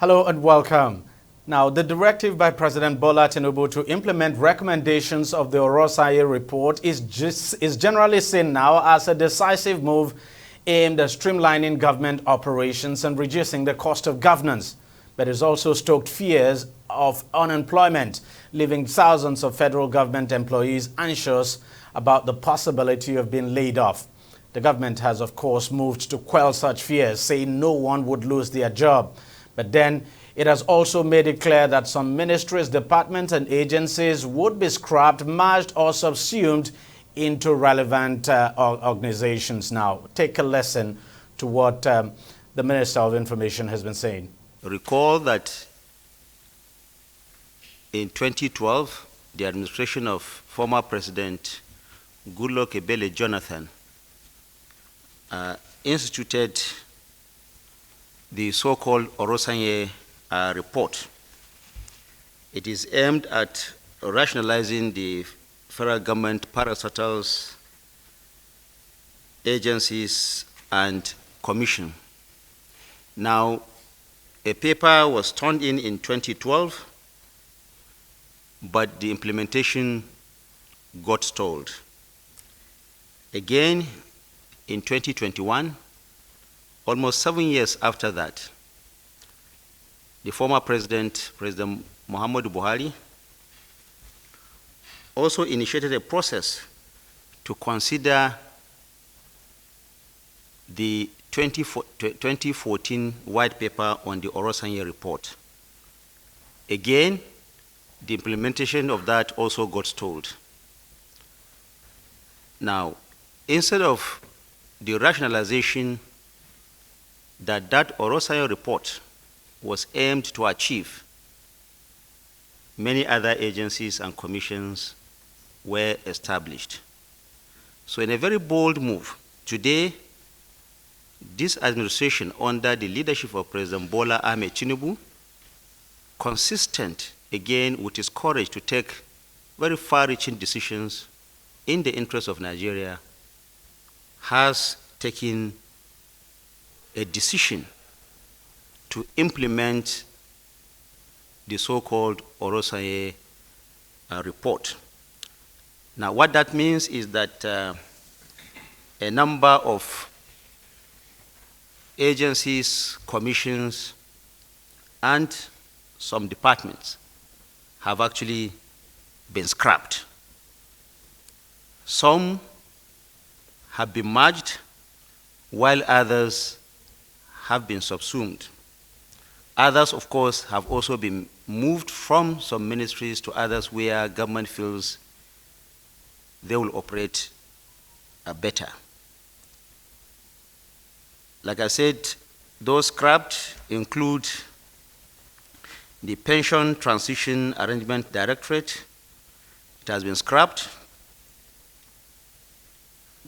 Hello and welcome. Now, the directive by President Bola Tinubu to implement recommendations of the Oronsaye report is generally seen now as a decisive move aimed at streamlining government operations and reducing the cost of governance. But it's also stoked fears of unemployment, leaving thousands of federal government employees anxious about the possibility of being laid off. The government has, of course, moved to quell such fears, saying no one would lose their job. But then it has also made it clear that some ministries, departments, and agencies would be scrapped, merged, or subsumed into relevant organizations. Now, take a listen to what the Minister of Information has been saying. Recall that in 2012, the administration of former President Goodluck Ebele Jonathan instituted the so-called Oronsaye report. It is aimed at rationalizing the federal government parastatals, agencies, and commission. Now, a paper was turned in 2012, but the implementation got stalled. Again, in 2021, almost 7 years after that, the former President Muhammadu Buhari, also initiated a process to consider the 2014 white paper on the Oronsaye report. Again, the implementation of that also got stalled. Now, instead of the rationalization that Oronsaye report was aimed to achieve, many other agencies and commissions were established. So in a very bold move, today, this administration under the leadership of President Bola Ahmed Tinubu, consistent again with his courage to take very far-reaching decisions in the interest of Nigeria, has taken a decision to implement the so-called Oronsaye report. Now, what that means is that a number of agencies, commissions, and some departments have actually been scrapped. Some have been merged, while others have been subsumed. Others, of course, have also been moved from some ministries to others where government feels they will operate better. Like I said, those scrapped include the Pension Transition Arrangement Directorate. It has been scrapped.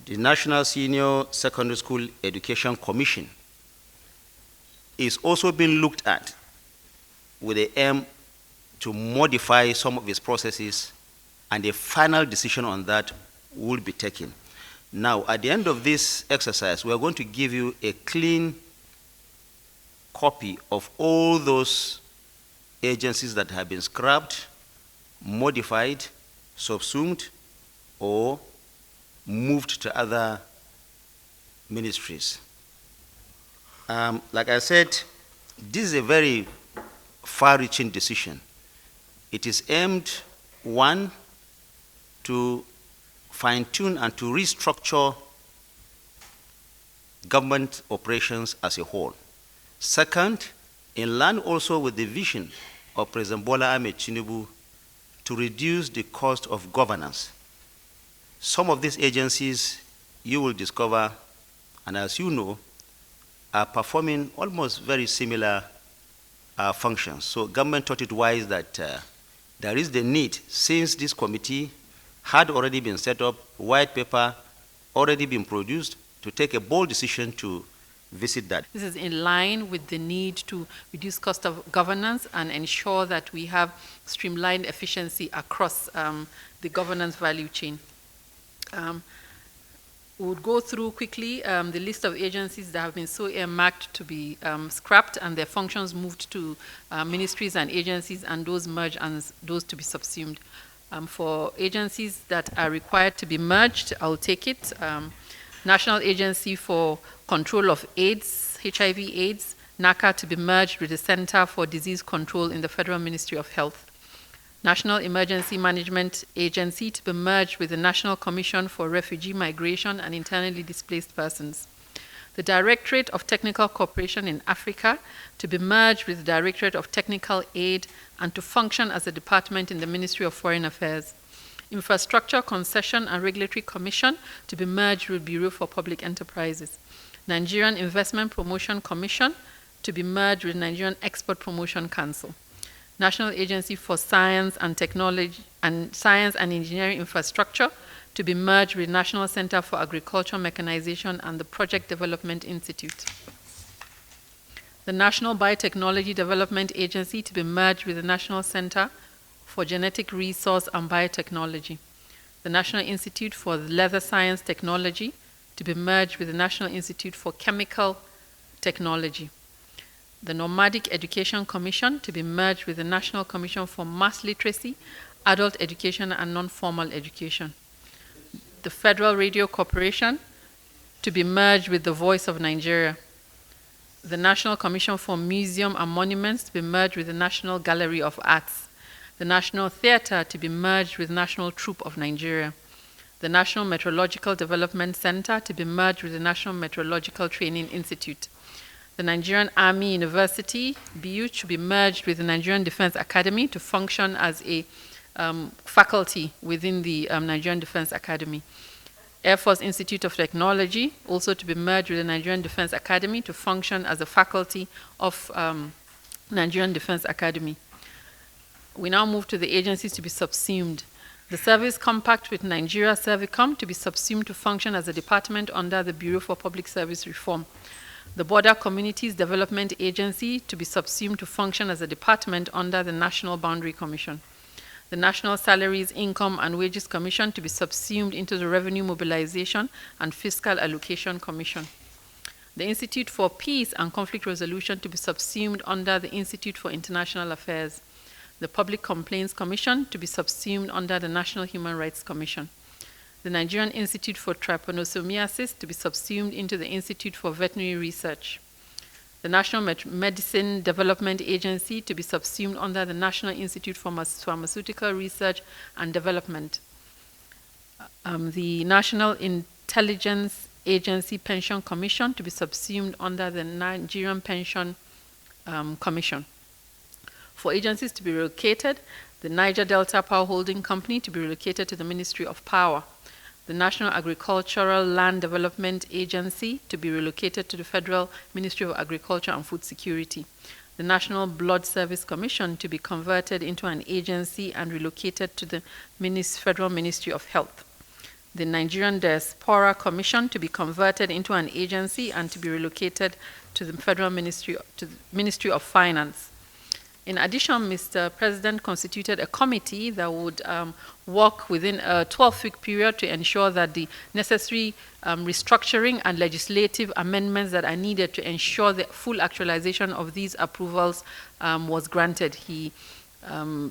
The National Senior Secondary School Education Commission is also being looked at with the aim to modify some of its processes, and a final decision on that will be taken. Now, at the end of this exercise, we are going to give you a clean copy of all those agencies that have been scrapped, modified, subsumed, or moved to other ministries. Like I said, this is a very far-reaching decision. It is aimed, one, to fine-tune and to restructure government operations as a whole. Second, in line also with the vision of President Bola Ahmed Tinubu to reduce the cost of governance. Some of these agencies you will discover, and as you know, are performing almost very similar functions. So government thought it wise that there is the need, since this committee had already been set up, white paper already been produced, to take a bold decision to visit that. This is in line with the need to reduce cost of governance and ensure that we have streamlined efficiency across the governance value chain. We would go through quickly the list of agencies that have been so earmarked to be scrapped and their functions moved to ministries and agencies, and those merged and those to be subsumed. For agencies that are required to be merged, I'll take it. National Agency for Control of AIDS, HIV/AIDS, NACA, to be merged with the Center for Disease Control in the Federal Ministry of Health. National Emergency Management Agency to be merged with the National Commission for Refugee Migration and Internally Displaced Persons. The Directorate of Technical Cooperation in Africa to be merged with the Directorate of Technical Aid and to function as a department in the Ministry of Foreign Affairs. Infrastructure Concession and Regulatory Commission to be merged with Bureau for Public Enterprises. Nigerian Investment Promotion Commission to be merged with Nigerian Export Promotion Council. National Agency for Science and Technology and Science and Engineering Infrastructure to be merged with National Center for Agriculture Mechanization and the Project Development Institute. The National Biotechnology Development Agency to be merged with the National Center for Genetic Resource and Biotechnology. The National Institute for Leather Science Technology to be merged with the National Institute for Chemical Technology. The Nomadic Education Commission to be merged with the National Commission for Mass Literacy, Adult Education, and Non-Formal Education. The Federal Radio Corporation to be merged with the Voice of Nigeria. The National Commission for Museum and Monuments to be merged with the National Gallery of Arts. The National Theatre to be merged with National Troupe of Nigeria. The National Meteorological Development Center to be merged with the National Meteorological Training Institute. The Nigerian Army University, BU, should be merged with the Nigerian Defense Academy to function as a faculty within the Nigerian Defense Academy. Air Force Institute of Technology, also to be merged with the Nigerian Defense Academy to function as a faculty of Nigerian Defense Academy. We now move to the agencies to be subsumed. The Service Compact with Nigeria Servicom to be subsumed to function as a department under the Bureau for Public Service Reform. The Border Communities Development Agency to be subsumed to function as a department under the National Boundary Commission. The National Salaries, Income, and Wages Commission to be subsumed into the Revenue Mobilization and Fiscal Allocation Commission. The Institute for Peace and Conflict Resolution to be subsumed under the Institute for International Affairs. The Public Complaints Commission to be subsumed under the National Human Rights Commission. The Nigerian Institute for Trypanosomiasis to be subsumed into the Institute for Veterinary Research. The National Medicine Development Agency to be subsumed under the National Institute for Pharmaceutical Research and Development. The National Intelligence Agency Pension Commission to be subsumed under the Nigerian Pension Commission. For agencies to be relocated, the Niger Delta Power Holding Company to be relocated to the Ministry of Power. The National Agricultural Land Development Agency to be relocated to the Federal Ministry of Agriculture and Food Security. The National Blood Service Commission to be converted into an agency and relocated to the Federal Ministry of Health. The Nigerian Diaspora Commission to be converted into an agency and to be relocated to the Federal Ministry, to the Ministry of Finance. In addition, Mr. President constituted a committee that would work within a 12-week period to ensure that the necessary restructuring and legislative amendments that are needed to ensure the full actualization of these approvals was granted. He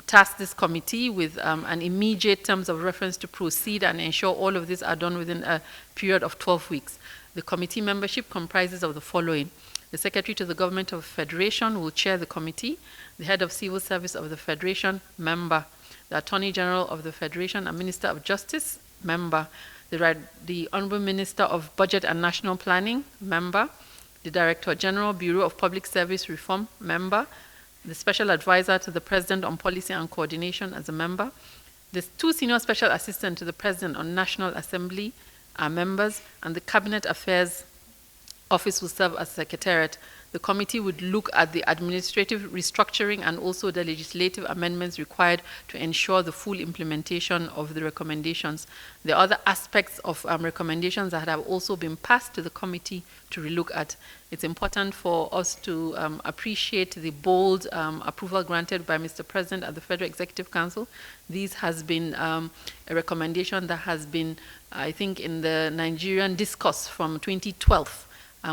tasked this committee with an immediate terms of reference to proceed and ensure all of these are done within a period of 12 weeks. The committee membership comprises of the following. The Secretary to the Government of the Federation will chair the committee. The Head of Civil Service of the Federation, member. The Attorney General of the Federation and Minister of Justice, member. The Honorable Minister of Budget and National Planning, member. The Director General, Bureau of Public Service Reform, member. The Special Advisor to the President on Policy and Coordination as a member. The two Senior Special Assistants to the President on National Assembly are members, and the Cabinet Affairs Office will serve as Secretariat. The committee would look at the administrative restructuring and also the legislative amendments required to ensure the full implementation of the recommendations. There are other aspects of recommendations that have also been passed to the committee to relook at. It's important for us to appreciate the bold approval granted by Mr. President at the Federal Executive Council. This has been a recommendation that has been, I think, in the Nigerian discourse from 2012.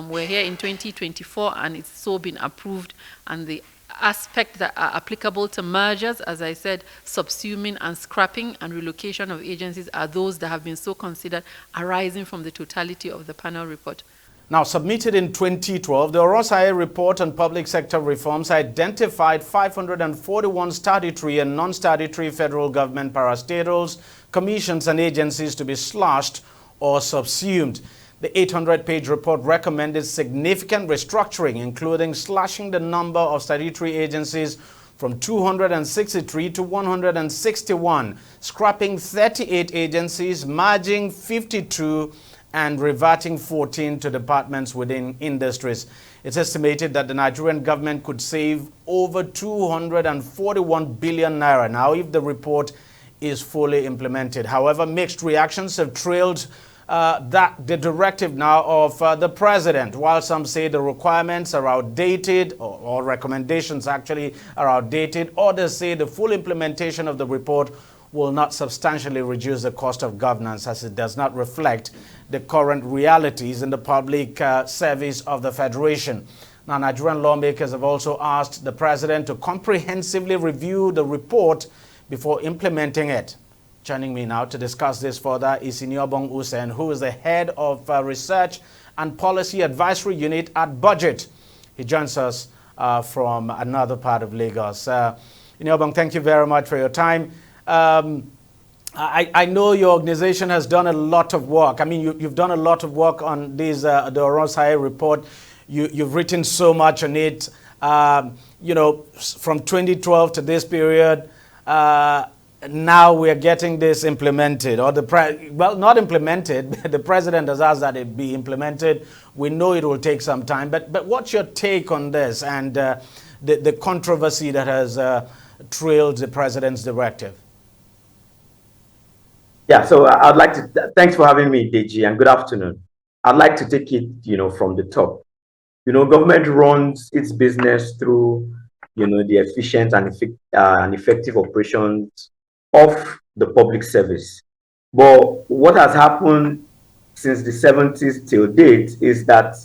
We're here in 2024, and it's so been approved. And the aspects that are applicable to mergers, as I said, subsuming and scrapping and relocation of agencies are those that have been so considered, arising from the totality of the panel report. Now, submitted in 2012, the Oronsaye report on public sector reforms identified 541 statutory and non-statutory federal government parastatals, commissions and agencies to be slashed or subsumed. The 800-page report recommended significant restructuring, including slashing the number of statutory agencies from 263 to 161, scrapping 38 agencies, merging 52, and reverting 14 to departments within industries. It's estimated that the Nigerian government could save over 241 billion naira now if the report is fully implemented. However, mixed reactions have trailed the directive now of the president. While some say the requirements are outdated, or recommendations actually are outdated, others say the full implementation of the report will not substantially reduce the cost of governance, as it does not reflect the current realities in the public service of the Federation. Now, Nigerian lawmakers have also asked the president to comprehensively review the report before implementing it. Joining me now to discuss this further is Inyobong Usen, who is the head of Research and Policy Advisory Unit at Budgit. He joins us from another part of Lagos. Inyobong, thank you very much for your time. I know your organization has done a lot of work. I mean, you've done a lot of work on this, the Oronsaye report. You've written so much on it. You know, from 2012 to this period, now we're getting this implemented, or well, not implemented. The president has asked that it be implemented. We know it will take some time, but what's your take on this and the controversy that has trailed the president's directive? Yeah, so I'd like to, thanks for having me, DEJI, and good afternoon. I'd like to take it, from the top. Government runs its business through, the efficient and effective operations of the public service. But what has happened since the 70s till date is that,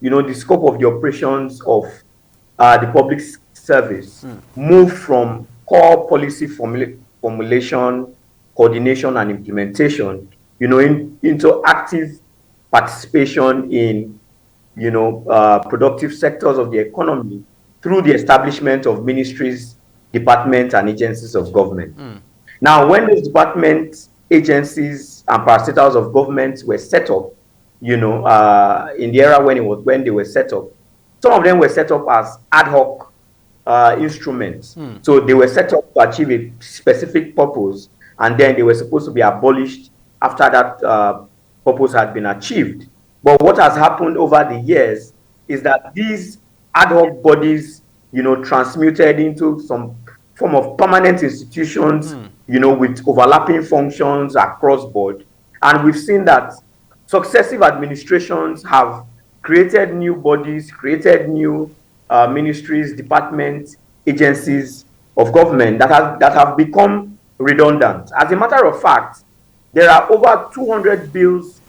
the scope of the operations of the public service moved from core policy formulation, coordination and implementation, into active participation in, productive sectors of the economy through the establishment of ministries, departments, and agencies of government. Now, when those departments, agencies, and parastatals of government were set up, in the era when they were set up, some of them were set up as ad hoc instruments. So they were set up to achieve a specific purpose, and then they were supposed to be abolished after that purpose had been achieved. But what has happened over the years is that these ad hoc bodies, transmuted into some form of permanent institutions, with overlapping functions across board. And we've seen that successive administrations have created new bodies, created new ministries, departments, agencies of government that have become redundant. As a matter of fact, there are over 200 bills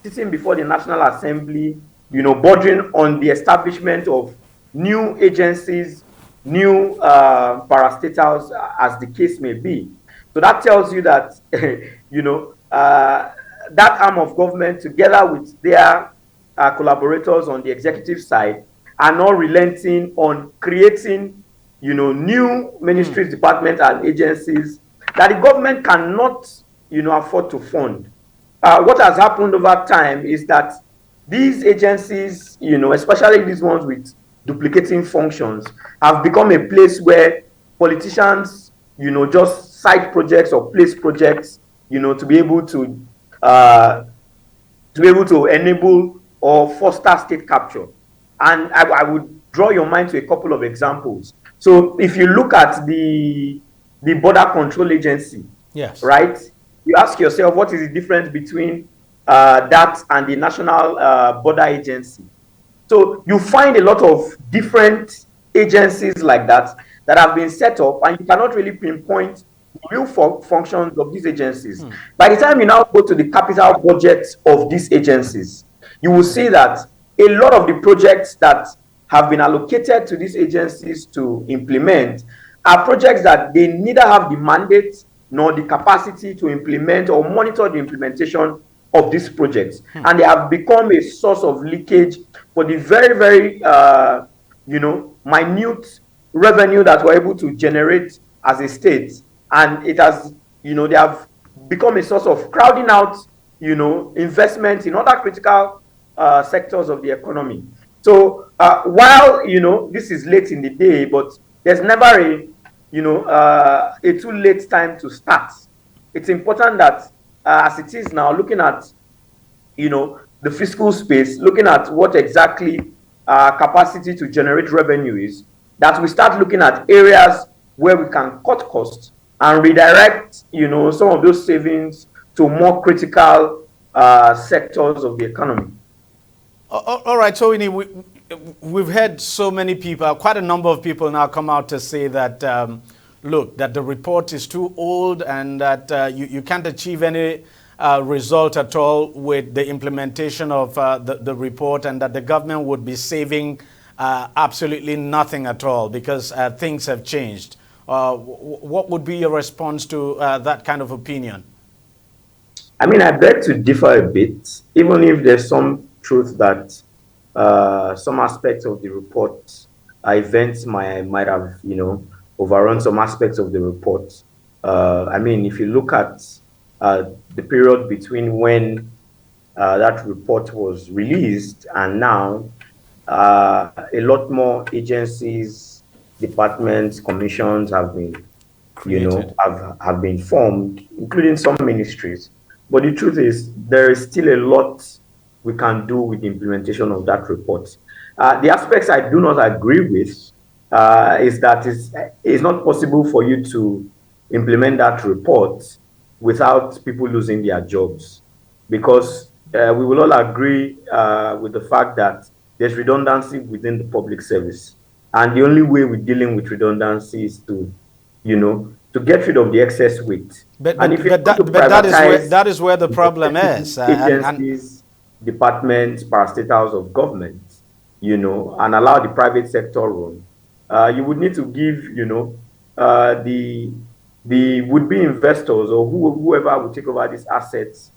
sitting before the National Assembly, bordering on the establishment of new agencies, new parastatals, as the case may be. So that tells you that, that arm of government, together with their collaborators on the executive side, are not relenting on creating, new ministries, departments, and agencies that the government cannot, afford to fund. What has happened over time is that these agencies, especially these ones with duplicating functions, have become a place where politicians, just side projects or place projects, to be able to enable or foster state capture. And I would draw your mind to a couple of examples. So if you look at the Border Control Agency, yes, right? You ask yourself, what is the difference between that and the National Border Agency? So you find a lot of different agencies like that that have been set up, and you cannot really pinpoint the real functions of these agencies. By the time you now go to the capital budgets of these agencies, you will see that a lot of the projects that have been allocated to these agencies to implement are projects that they neither have the mandate nor the capacity to implement or monitor the implementation of these projects. And they have become a source of leakage for the very, very, minute revenue that we're able to generate as a state. And it has, they have become a source of crowding out, investment in other critical sectors of the economy. So while, this is late in the day, but there's never a too late time to start. It's important that as it is now, looking at, the fiscal space, looking at what exactly capacity to generate revenue is, that we start looking at areas where we can cut costs and redirect, some of those savings to more critical sectors of the economy. All right, so we've had so many people, quite a number of people now come out to say that, look, that the report is too old and that you can't achieve any result at all with the implementation of the report, and that the government would be saving absolutely nothing at all because things have changed. What would be your response to that kind of opinion? I mean, I beg to differ a bit, even if there's some truth that some aspects of the report, events might have, overrun some aspects of the report. I mean, if you look at the period between when that report was released and now, a lot more agencies, departments, commissions have been, have been formed, including some ministries. But the truth is, there is still a lot we can do with the implementation of that report. The aspects I do not agree with is that it's not possible for you to implement that report without people losing their jobs, because we will all agree with the fact that there's redundancy within the public service. And the only way we're dealing with redundancy is to, to get rid of the excess weight. But that is where the problem is. Agencies, departments, parastatals of government, and allow the private sector room. You would need to give, the would-be investors or whoever will take over these assets.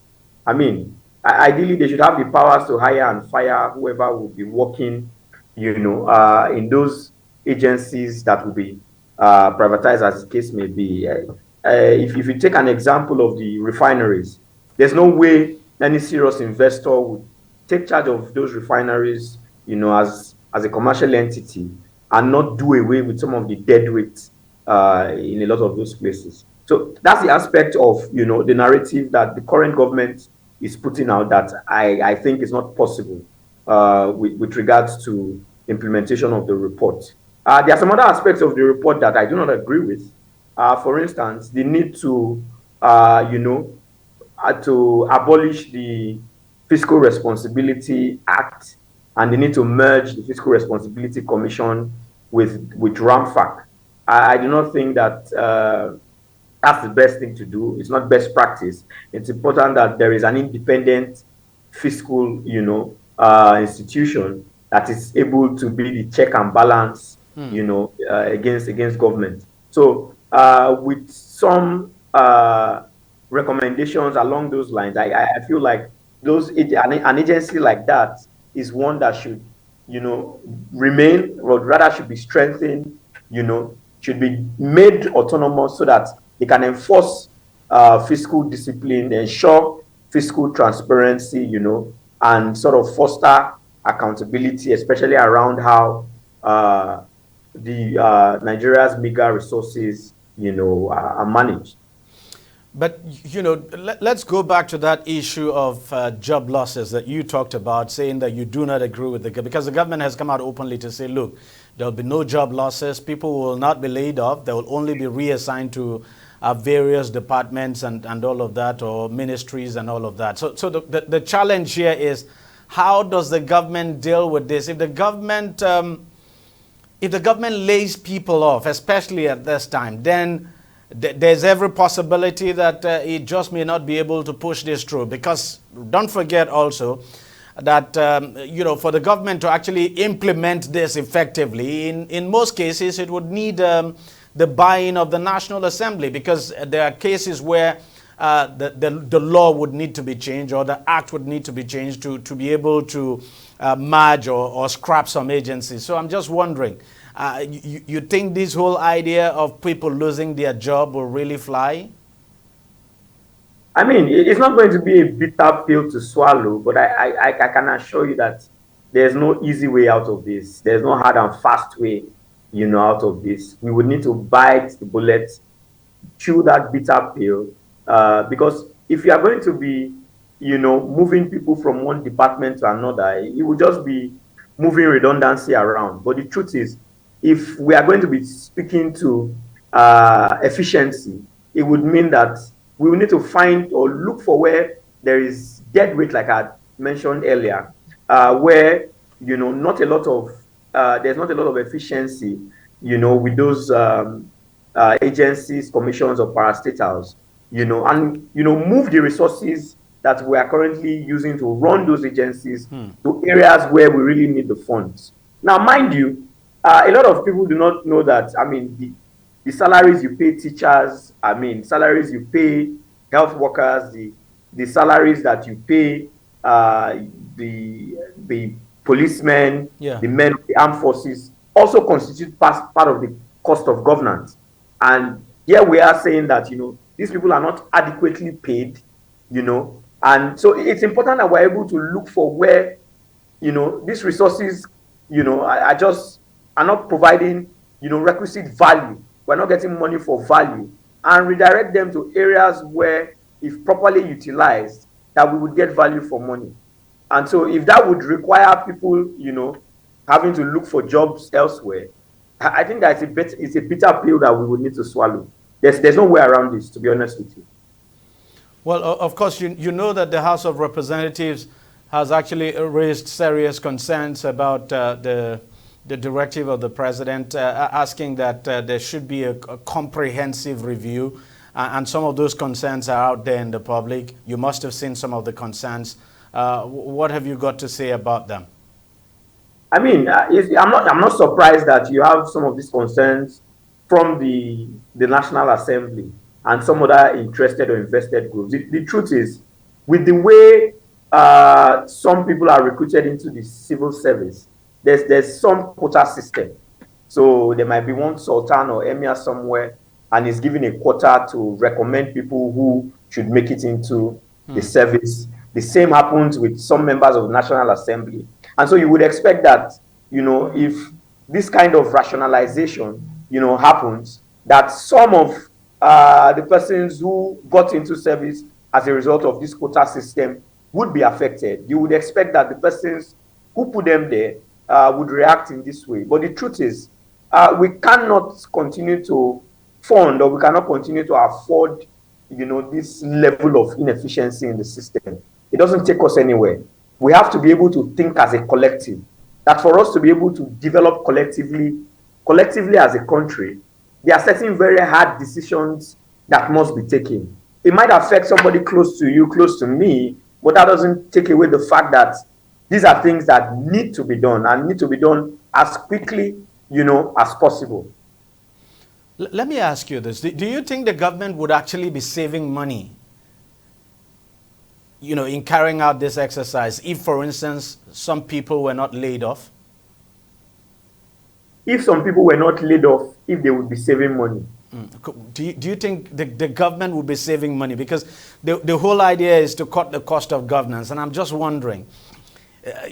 I mean, ideally, they should have the powers to hire and fire whoever will be working, in those agencies that will be privatized, as the case may be. If you take an example of the refineries, there's no way any serious investor would take charge of those refineries, as a commercial entity and not do away with some of the dead weight in a lot of those places. So that's the aspect of, the narrative that the current government is putting out that I think is not possible with regards to implementation of the report. There are some other aspects of the report that I do not agree with. For instance, the need to, to abolish the Fiscal Responsibility Act, and the need to merge the Fiscal Responsibility Commission with RAMFAC. I do not think that that's the best thing to do. It's not best practice. It's important that there is an independent fiscal, institution that is able to be the check and balance, against government. So with some recommendations along those lines, I feel like an agency like that is one that should, remain, or rather should be strengthened, should be made autonomous so that they can enforce fiscal discipline, ensure fiscal transparency, and sort of foster accountability, especially around how Nigeria's meager resources, are managed. But, you know, let's go back to that issue of job losses that you talked about, saying that you do not agree with because the government has come out openly to say, look, there'll be no job losses. People will not be laid off. They will only be reassigned to various departments and all of that, or ministries and all of that. So the challenge here is, how does the government deal with this? If the government lays people off, especially at this time, then there's every possibility that it just may not be able to push this through. Because don't forget also that, you know, for the government to actually implement this effectively, in most cases, it would need the buy-in of the National Assembly, because there are cases where the law would need to be changed, or the act would need to be changed to be able to merge or scrap some agencies. So I'm just wondering, you think this whole idea of people losing their job will really fly? I mean, it's not going to be a bitter pill to swallow, but I can assure you that there's no easy way out of this. There's no hard and fast way, you know, out of this. We would need to bite the bullet, chew that bitter pill, because if you are going to be, you know, moving people from one department to another, it will just be moving redundancy around. But the truth is, if we are going to be speaking to efficiency, it would mean that we will need to find or look for where there is dead weight, like I mentioned earlier, where, you know, there's not a lot of efficiency, you know, with those agencies, commissions, or parastatals, you know, and, you know, move the resources that we are currently using to run those agencies to areas where we really need the funds. Now, mind you, a lot of people do not know that, I mean, the salaries you pay teachers, I mean, salaries you pay health workers, the salaries that you pay the policemen, the men of the armed forces, also constitute part of the cost of governance. And here we are saying that, you know, these people are not adequately paid, you know, and so it's important that we're able to look for where, you know, these resources, you know, are not providing, you know, requisite value. We're not getting money for value, and redirect them to areas where, if properly utilized, that we would get value for money. And so if that would require people, you know, having to look for jobs elsewhere, I think that it's a bitter pill that we would need to swallow. There's no way around this, to be honest with you. Well, of course, you know that the House of Representatives has actually raised serious concerns about the directive of the president, asking that there should be a comprehensive review. And some of those concerns are out there in the public. You must have seen some of the concerns. What have you got to say about them? I mean, I'm not surprised that you have some of these concerns from the National Assembly and some other interested or invested groups. The truth is, with the way some people are recruited into the civil service, there's some quota system. So there might be one sultan or emir somewhere, and is given a quota to recommend people who should make it into the service. The same happens with some members of the National Assembly. And so you would expect that, you know, if this kind of rationalization, you know, happens, that some of the persons who got into service as a result of this quota system would be affected. You would expect that the persons who put them there would react in this way. But the truth is, we cannot continue to fund, or we cannot continue to afford, you know, this level of inefficiency in the system. It doesn't take us anywhere. We have to be able to think as a collective. That for us to be able to develop collectively as a country, there are certain very hard decisions that must be taken. It might affect somebody close to you, close to me, but that doesn't take away the fact that these are things that need to be done, and need to be done as quickly, you know, as possible. Let me ask you this. Do you think the government would actually be saving money, you know, in carrying out this exercise, if, for instance, some people were not laid off? If some people were not laid off, if they would be saving money. Do you think the government would be saving money? Because the whole idea is to cut the cost of governance. And I'm just wondering,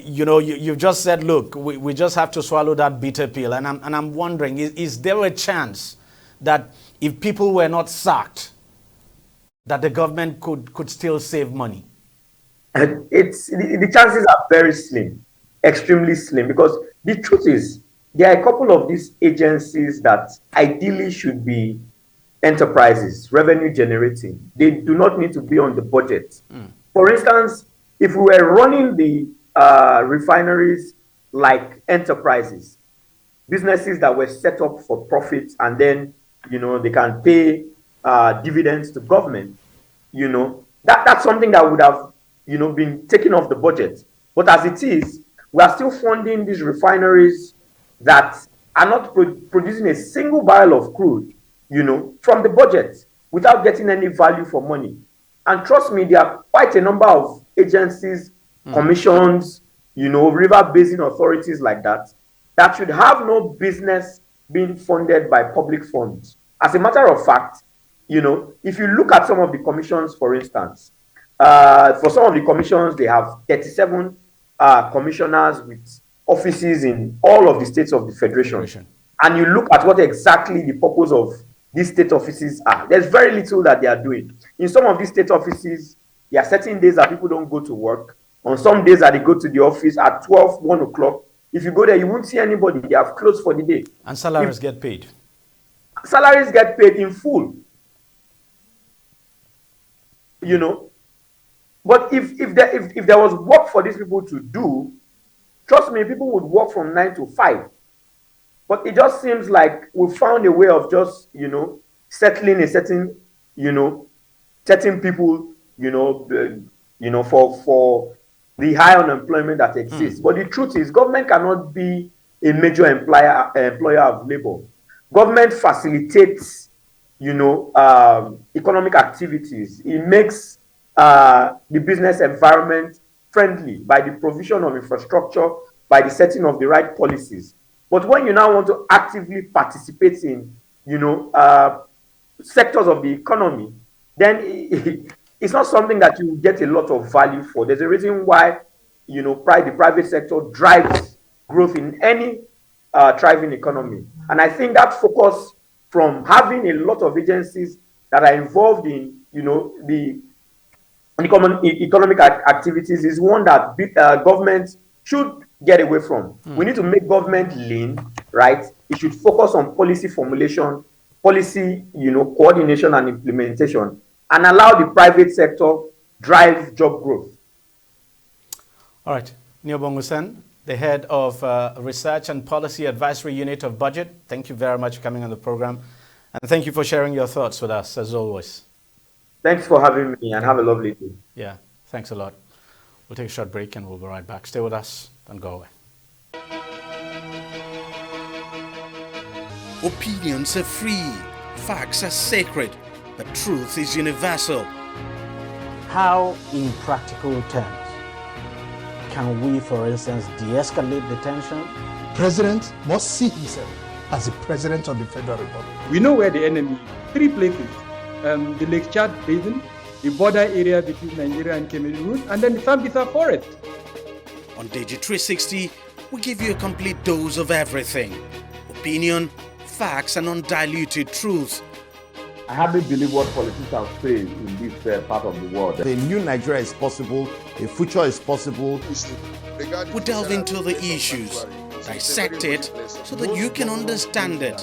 you know, you've just said, look, we just have to swallow that bitter pill. And I'm wondering, is there a chance that if people were not sacked, that the government could still save money? And the chances are very slim, extremely slim, because the truth is there are a couple of these agencies that ideally should be enterprises, revenue generating. They do not need to be on the budget. For instance, if we were running the refineries like enterprises, businesses that were set up for profit, and then they can pay dividends to government, that's something that would have been taken off the budget. But as it is, we are still funding these refineries that are not producing a single barrel of crude, from the budget without getting any value for money. And trust me, there are quite a number of agencies, commissions, river basin authorities like that should have no business being funded by public funds. As a matter of fact, if you look at some of the commissions, for instance, for some of the commissions, they have 37 commissioners with offices in all of the states of the Federation. And you look at what exactly the purpose of these state offices are. There's very little that they are doing. In some of these state offices, there are certain days that people don't go to work. On some days that they go to the office at 12, 1 o'clock. If you go there, you won't see anybody. They have closed for the day. And salaries get paid. Salaries get paid in full. But if there was work for these people to do, trust me, people would work from 9 to 5. But it just seems like we found a way of just, settling a certain, certain people, for the high unemployment that exists. But the truth is, government cannot be a major employer of labor. Government facilitates, economic activities. It makes the business environment friendly by the provision of infrastructure, by the setting of the right policies. But when you now want to actively participate in, sectors of the economy, then it's not something that you get a lot of value for. There's a reason why, the private sector drives growth in any thriving economy. And I think that focus from having a lot of agencies that are involved in, the economic activities is one that government should get away from. We need to make government lean, right? It should focus on policy formulation, policy, coordination and implementation, and allow the private sector drive job growth. All right. Neobongusen, the head of Research and Policy Advisory Unit of Budgit, thank you very much for coming on the program. And thank you for sharing your thoughts with us, as always. Thanks for having me, and have a lovely day. Yeah, thanks a lot. We'll take a short break and we'll be right back. Stay with us. Don't go away. Opinions are free, facts are sacred, but truth is universal. How, in practical terms, can we, for instance, de-escalate the tension? President must see himself as the President of the Federal Republic. We know where the enemy is. 3 places. The Lake Chad Basin, the border area between Nigeria and Cameroon, and then the Sambisa Forest. On DEJI360, we give you a complete dose of everything. Opinion, facts, and undiluted truth. I hardly believe what politicians say in this part of the world. A new Nigeria is possible, a future is possible. We delve into the issues, dissect it so that you can understand it,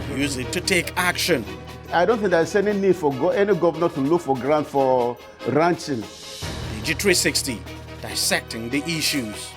and use it to take action. I don't think there's any need for any governor to look for grant for ranching. DEJI360, dissecting the issues.